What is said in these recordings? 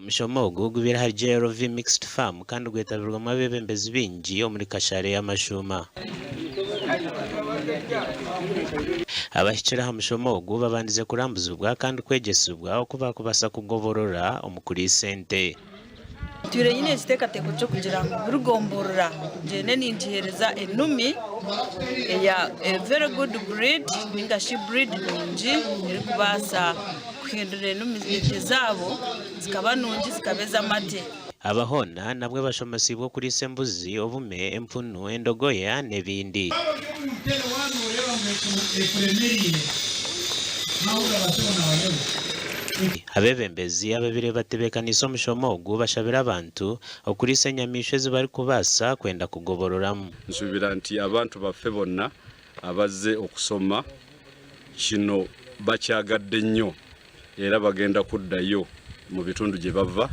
omushomogo gubira hari RV Mixed Farm kandi gwetabirwa abeebembezi bingi omuri kashare y'amashuma. Abahikira ha mushomogo babandize kurambuzibwa kandi kwegesibwa okuba kubasa kugoborora omukuri sente. Ture nyine kitekateko cyo kugira ngo urugomborora jene ninjihereza enumi ya very good breed ningashi breed nungi iri kubasa kuhindura enumi zabo zikaba nungi zikabeza amate. Abahona nabwe bashomasibwa kuri sembuzi obume empunu endogoya nebindi. Abeebembezi ababire batebekanisa omushomogo bashabira abantu okuri senyamisho zibari kubasa kwenda kugobororamu. Nsubira nti abantu baffe bonna abaze okusoma kino bakyagadde nnyo era bagenda kuddayo mu bitundu gye bava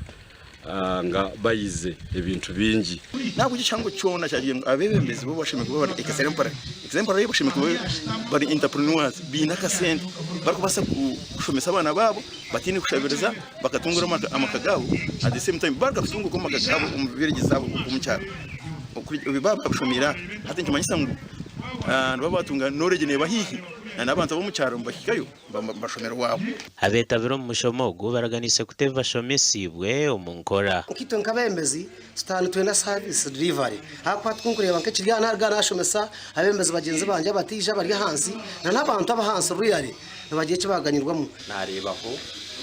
nga bayize ebintu bingi. Ntabwo cyangwa cyona cyari abeebembezi bo bashimye kuba example bashimye kuba bari entrepreneurs binakasente barikubasa kushomesa abana babo batini kushabiriza bakatungura amakagabo at the same time barikatunga ko makagabo umubirigi zabo umucyaro baba kushomira ati nkimanyisa ngo babatunga knowledge ne bahihi n'abantu bo mu cyaro mbashikayo bashomera wabo. Abetabiro mu mushomogo baraganise kuteva bashomesibwe omunkora nkito nkabembezi stanu twena service delivery akwa twunkureba nk'ekirya nashomesa abembezi bagenzi banje batija bari hansi n'abantu abahansi ruyari bagiye kibaganirwamo narebaho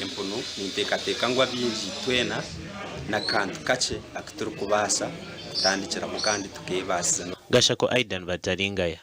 empunu nintekateka ngwa bingi twena nakantu kace akituru kubasa tandikira mu kandi tukebasa. Gashako Aidan Bataringaya.